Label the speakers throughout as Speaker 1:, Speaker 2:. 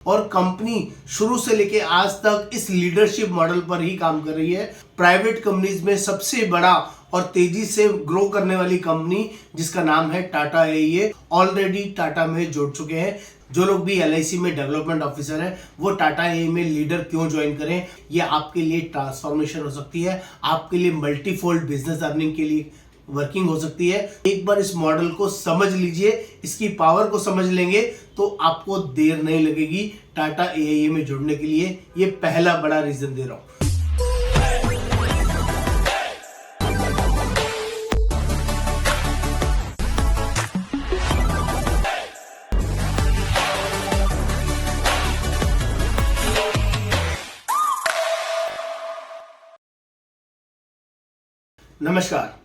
Speaker 1: और कंपनी शुरू से लेके आज तक इस लीडरशिप मॉडल पर ही काम कर रही है। प्राइवेट कंपनीज में सबसे बड़ा और तेजी से ग्रो करने वाली कंपनी जिसका नाम है टाटा एआईए ऑलरेडी टाटा में जुड़ चुके हैं। जो लोग भी एलआईसी में डेवलपमेंट ऑफिसर है वो टाटा एआई में लीडर क्यों ज्वाइन करें। ये आपके लिए ट्रांसफॉर्मेशन हो सकती है, आपके लिए मल्टीफोल्ड बिजनेस अर्निंग के लिए वर्किंग हो सकती है। एक बार इस मॉडल को समझ लीजिए, इसकी पावर को समझ लेंगे तो आपको देर नहीं लगेगी टाटा एआईए में जुड़ने के लिए। ये पहला बड़ा रीजन दे रहा हूं। नमस्कार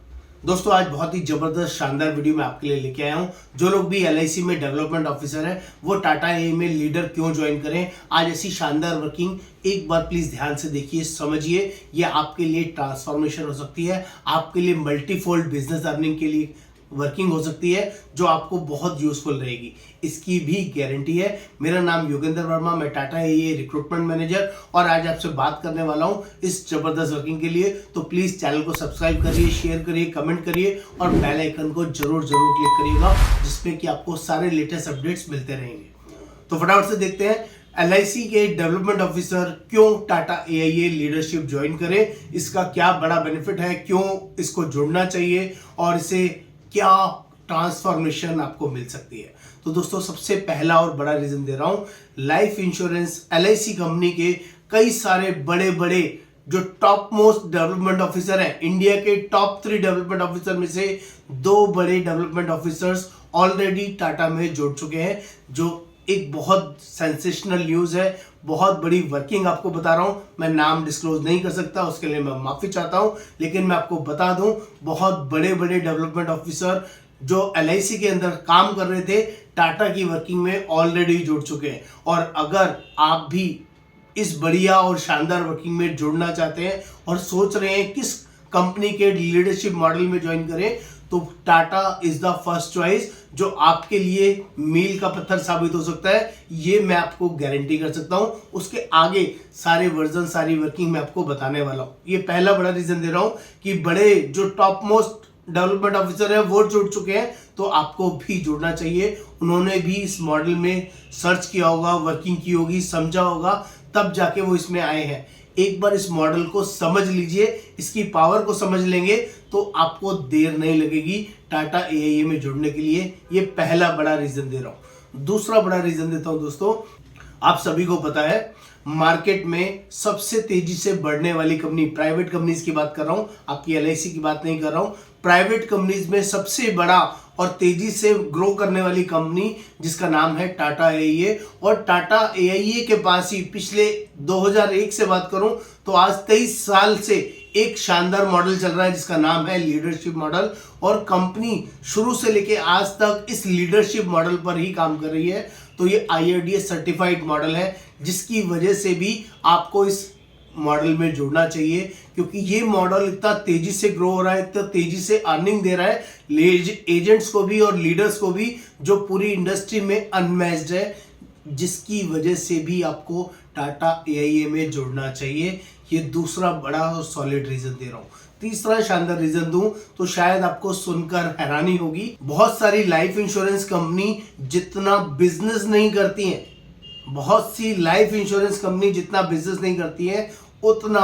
Speaker 1: दोस्तों, आज बहुत ही जबरदस्त शानदार वीडियो मैं आपके लिए लेके आया हूं। जो लोग भी एलआईसी में डेवलपमेंट ऑफिसर है वो टाटा एआई में लीडर क्यों ज्वाइन करें। आज ऐसी शानदार वर्किंग एक बार प्लीज ध्यान से देखिए, समझिए। ये आपके लिए ट्रांसफॉर्मेशन हो सकती है, आपके लिए मल्टीफोल्ड बिजनेस अर्निंग के लिए वर्किंग हो सकती है, जो आपको बहुत यूजफुल रहेगी, इसकी भी गारंटी है। मेरा नाम योगेंद्र वर्मा, मैं टाटा एआईए रिक्रूटमेंट मैनेजर और आज आपसे बात करने वाला हूं इस जबरदस्त वर्किंग के लिए। तो प्लीज चैनल को सब्सक्राइब करिए, शेयर करिए, कमेंट करिए और बेल आइकन को जरूर क्लिक करिएगा, जिसमें कि आपको सारे लेटेस्ट अपडेट्स मिलते रहेंगे। तो फटाफट से देखते हैं एलआईसी के डेवलपमेंट ऑफिसर क्यों टाटा एआईए लीडरशिप ज्वाइन करें, इसका क्या बड़ा बेनिफिट है, क्यों इसको जुड़ना चाहिए और इसे क्या ट्रांसफॉर्मेशन आपको मिल सकती है। तो दोस्तों, सबसे पहला और बड़ा रीजन दे रहा हूं, लाइफ इंश्योरेंस एलआईसी कंपनी के कई सारे बड़े बड़े जो टॉप मोस्ट डेवलपमेंट ऑफिसर हैं, इंडिया के टॉप 3 डेवलपमेंट ऑफिसर में से 2 बड़े डेवलपमेंट ऑफिसर्स ऑलरेडी टाटा में जुड़ चुके हैं, जो एक बहुत सेंसेशनल न्यूज है। बहुत बड़ी वर्किंग आपको बता रहा हूं, मैं नाम डिस्क्लोज नहीं कर सकता, उसके लिए मैं माफी चाहता हूं, लेकिन मैं आपको बता दूं बहुत बड़े बड़े डेवलपमेंट ऑफिसर जो एलआईसी के अंदर काम कर रहे थे टाटा की वर्किंग में ऑलरेडी जुड़ चुके हैं। और अगर आप भी इस बढ़िया और शानदार वर्किंग में जुड़ना चाहते हैं और सोच रहे हैं किस कंपनी के लीडरशिप मॉडल में ज्वाइन करें, तो Tata is the first choice, जो आपके लिए मील का पत्थर साबित हो सकता है। ये मैं आपको गारंटी कर सकता हूं। उसके आगे सारे वर्जन, सारी वर्किंग मैं आपको बताने वाला हूं। ये पहला बड़ा रीजन दे रहा हूं कि बड़े जो टॉप मोस्ट डेवलपमेंट ऑफिसर है वो जुड़ चुके हैं, तो आपको भी जुड़ना चाहिए। उन्होंने भी इस मॉडल में सर्च किया होगा, वर्किंग की होगी, समझा होगा, तब जाके वो इसमें आए हैं। एक बार इस मॉडल को समझ लीजिए, इसकी पावर को समझ लेंगे तो आपको देर नहीं लगेगी टाटा एआईए में जुड़ने के लिए। ये पहला बड़ा रीजन दे रहा हूं। दूसरा बड़ा रीजन देता हूं दोस्तों, आप सभी को पता है मार्केट में सबसे तेजी से बढ़ने वाली कंपनी, प्राइवेट कंपनीज की बात कर रहा हूं, आपकी एलआईसी की बात नहीं कर रहा हूं। प्राइवेट कंपनीज में सबसे बड़ा और तेजी से ग्रो करने वाली कंपनी जिसका नाम है टाटा एआईए। और टाटा एआईए के पास ही पिछले 2001 से बात करूं तो आज 23 साल से एक शानदार मॉडल चल रहा है जिसका नाम है लीडरशिप मॉडल। और कंपनी शुरू से लेके आज तक इस लीडरशिप मॉडल पर ही काम कर रही है। तो ये IRDA सर्टिफाइड मॉडल है, जिसकी वजह से भी आपको इस मॉडल में जुड़ना चाहिए, क्योंकि ये मॉडल इतना तेजी से ग्रो हो रहा है, इतना तेजी से अर्निंग दे रहा है एजेंट्स को भी और लीडर्स को भी, जो पूरी इंडस्ट्री में अनमैच्ड है, जिसकी वजह से भी आपको टाटा एआईए में जुड़ना चाहिए। ये दूसरा बड़ा और सॉलिड रीजन दे रहा हूं। तीसरा शानदार रीजन दूं तो शायद आपको सुनकर हैरानी होगी, बहुत सारी लाइफ इंश्योरेंस कंपनी जितना बिजनेस नहीं करती हैं, बहुत सी लाइफ इंश्योरेंस कंपनी जितना बिजनेस नहीं करती है, उतना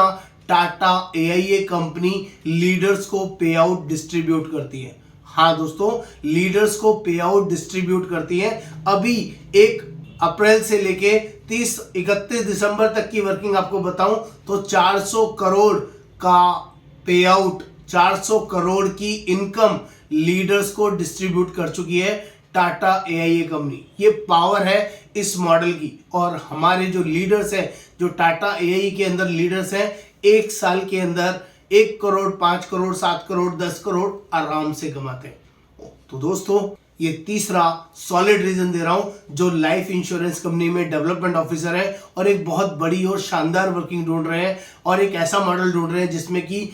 Speaker 1: टाटा एआईए कंपनी लीडर्स को पे आउट डिस्ट्रीब्यूट करती है। हाँ दोस्तों, लीडर्स को पे आउट डिस्ट्रीब्यूट करती है। अभी 1 अप्रैल से लेके 31 दिसंबर तक की वर्किंग आपको बताऊं तो 400 करोड़ का पे आउट, 400 करोड़ की इनकम लीडर्स को डिस्ट्रीब्यूट कर चुकी है टाटा एआईए कंपनी। ये पावर है इस मॉडल की। और हमारे जो लीडर्स हैं, जो टाटा एआईए के अंदर लीडर्स हैं, 1 साल के अंदर 1 करोड़, 5 करोड़, 7 करोड़, 10 करोड़ आराम से कमाते हैं। तो दोस्तों, ये तीसरा सॉलिड रीजन दे रहा हूं, जो लाइफ इंश्योरेंस कंपनी में डेवलपमेंट ऑफिसर है और एक बहुत बड़ी और शानदार वर्किंग ढूंढ रहे हैं और एक ऐसा मॉडल ढूंढ रहे हैं जिसमें कि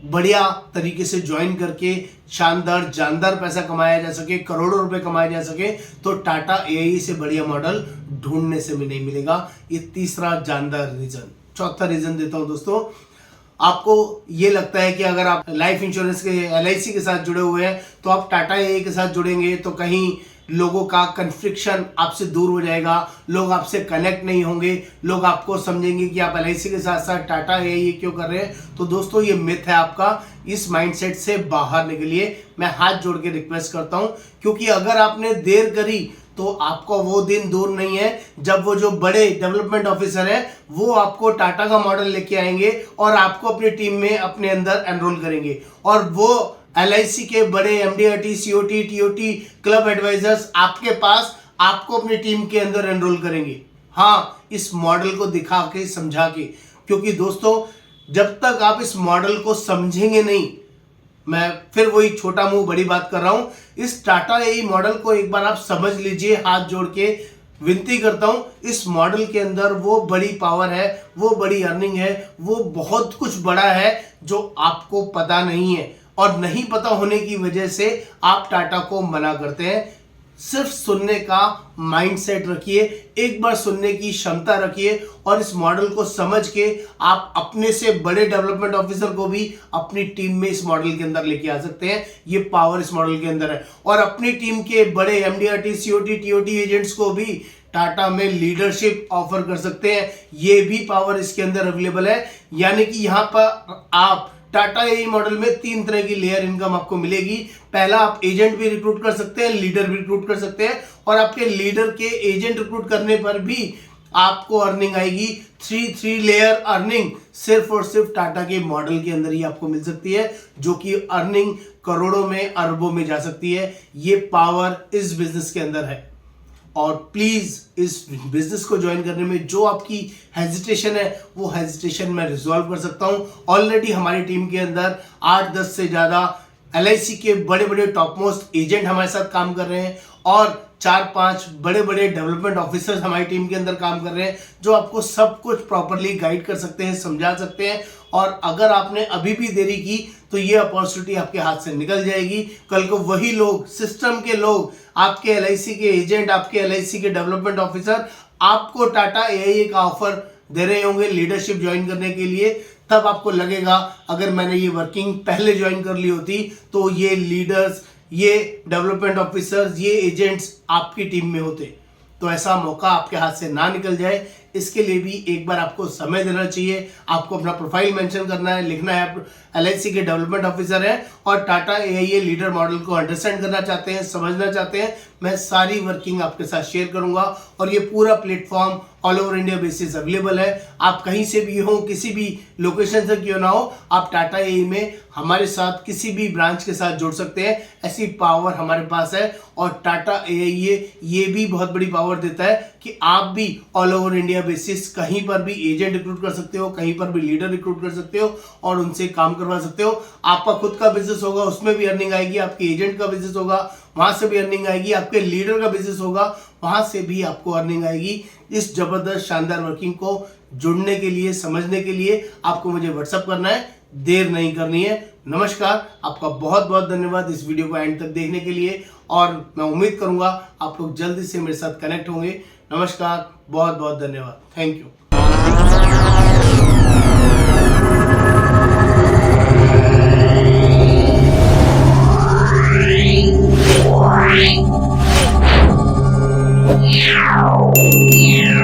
Speaker 1: बढ़िया तरीके से ज्वाइन करके शानदार जानदार पैसा कमाया जा सके, करोड़ों रुपए कमाए जा सके, तो टाटा एआई से बढ़िया मॉडल ढूंढने से भी नहीं मिलेगा। ये तीसरा जानदार रीजन। चौथा रीजन देता हूं दोस्तों, आपको ये लगता है कि अगर आप लाइफ इंश्योरेंस के एलआईसी के साथ जुड़े हुए हैं तो आप टाटा एआई के साथ जुड़ेंगे तो कहीं लोगों का कन्फ्लिक्शन आपसे दूर हो जाएगा, लोग आपसे कनेक्ट नहीं होंगे, लोग आपको समझेंगे कि आप एलआईसी के साथ साथ टाटा एआई क्यों कर रहे हैं। तो दोस्तों ये मिथ है आपका, इस माइंडसेट से बाहर निकलिए। मैं हाथ जोड़ के रिक्वेस्ट करता हूं, क्योंकि अगर आपने देर करी तो आपका वो दिन दूर नहीं है जब वो जो बड़े डेवलपमेंट ऑफिसर है वो आपको टाटा का मॉडल लेके आएंगे और आपको अपनी टीम में अपने अंदर एनरोल करेंगे, और वो एलआईसी के बड़े MDRT, COT, TOT, club advisors आपके पास आपको अपनी टीम के अंदर एनरोल करेंगे। हाँ, इस मॉडल को दिखा के, समझा के, क्योंकि दोस्तों जब तक आप इस मॉडल को समझेंगे नहीं, मैं फिर वही छोटा मुंह बड़ी बात कर रहा हूं, इस टाटा एआई मॉडल को एक बार आप समझ लीजिए। हाथ जोड़ के विनती करता हूं, इस मॉडल के अंदर वो बड़ी पावर है, वो बड़ी अर्निंग है, वो बहुत कुछ बड़ा है जो आपको पता नहीं है, और नहीं पता होने की वजह से आप टाटा को मना करते हैं। सिर्फ सुनने का माइंडसेट रखिए, एक बार सुनने की क्षमता रखिए, और इस मॉडल को समझ के आप अपने से बड़े डेवलपमेंट ऑफिसर को भी अपनी टीम में इस मॉडल के अंदर लेके आ सकते हैं। ये पावर इस मॉडल के अंदर है, और अपनी टीम के बड़े एमडीआरटी, सीओटी, टीओटी एजेंट्स को भी टाटा में लीडरशिप ऑफर कर सकते हैं। ये भी पावर इसके अंदर अवेलेबल है। यानी कि यहां पर आप टाटा एआई मॉडल में 3 तरह की लेयर इनकम आपको मिलेगी। पहला, आप एजेंट भी रिक्रूट कर सकते हैं, लीडर भी रिक्रूट कर सकते हैं, और आपके लीडर के एजेंट रिक्रूट करने पर भी आपको अर्निंग आएगी। 3 लेयर अर्निंग सिर्फ और सिर्फ टाटा के मॉडल के अंदर ही आपको मिल सकती है, जो कि अर्निंग करोड़ों में, अरबों में जा सकती है। ये पावर इस बिजनेस के अंदर है। और प्लीज इस बिजनेस को ज्वाइन करने में जो आपकी हेजिटेशन है वो हेजिटेशन मैं रिजॉल्व कर सकता हूं। ऑलरेडी हमारी टीम के अंदर 8-10 से ज्यादा एलआईसी के बड़े बड़े टॉप मोस्ट एजेंट हमारे साथ काम कर रहे हैं, और 4-5 बड़े बड़े डेवलपमेंट ऑफिसर्स हमारी टीम के अंदर काम कर रहे हैं, जो आपको सब कुछ प्रॉपरली गाइड कर सकते हैं, समझा सकते हैं। और अगर आपने अभी भी देरी की तो ये अपॉर्चुनिटी आपके हाथ से निकल जाएगी। कल को वही लोग, सिस्टम के लोग, आपके एलआईसी के एजेंट, आपके एलआईसी के डेवलपमेंट ऑफिसर आपको टाटा एआई का ऑफर दे रहे होंगे लीडरशिप ज्वाइन करने के लिए। तब आपको लगेगा अगर मैंने ये वर्किंग पहले ज्वाइन कर ली होती तो ये लीडर्स, ये डेवलपमेंट ऑफिसर्स, ये एजेंट्स आपकी टीम में होते। तो ऐसा मौका आपके हाथ से ना निकल जाए, इसके लिए भी एक बार आपको समय देना चाहिए। आपको अपना प्रोफाइल मेंशन करना है, लिखना है आप एलआईसी के डेवलपमेंट ऑफिसर हैं और टाटा एआई लीडर मॉडल को अंडरस्टैंड करना चाहते हैं, समझना चाहते हैं। मैं सारी वर्किंग आपके साथ शेयर करूंगा, और ये पूरा platform all over India basis available है। आप कहीं से भी हो, किसी भी लोकेशन से क्यों ना हो, आप टाटा एआई में हमारे साथ किसी भी ब्रांच के साथ जुड़ सकते हैं। ऐसी पावर हमारे पास है, और टाटा एआई ये भी बहुत बड़ी पावर देता है कि आप भी ऑल ओवर इंडिया बेसिस कहीं पर भी एजेंट रिक्रूट कर सकते हो, कहीं पर भी लीडर रिक्रूट कर सकते हो, और उनसे काम करवा सकते हो। आपका खुद का बिजनेस होगा, उसमें भी अर्निंग आएगी। आपके एजेंट का बिजनेस होगा, वहां से भी अर्निंग आएगी। आपके लीडर का बिजनेस होगा, वहां से भी आपको अर्निंग आएगी। इस जबरदस्त शानदार वर्किंग को जुड़ने के लिए, समझने के लिए आपको मुझे व्हाट्सअप करना है, देर नहीं करनी है। नमस्कार, आपका बहुत बहुत धन्यवाद इस वीडियो को एंड तक देखने के लिए, और मैं उम्मीद करूंगा आप लोग जल्दी से मेरे साथ कनेक्ट होंगे। नमस्कार, बहुत बहुत धन्यवाद, थैंक यू। Yeah.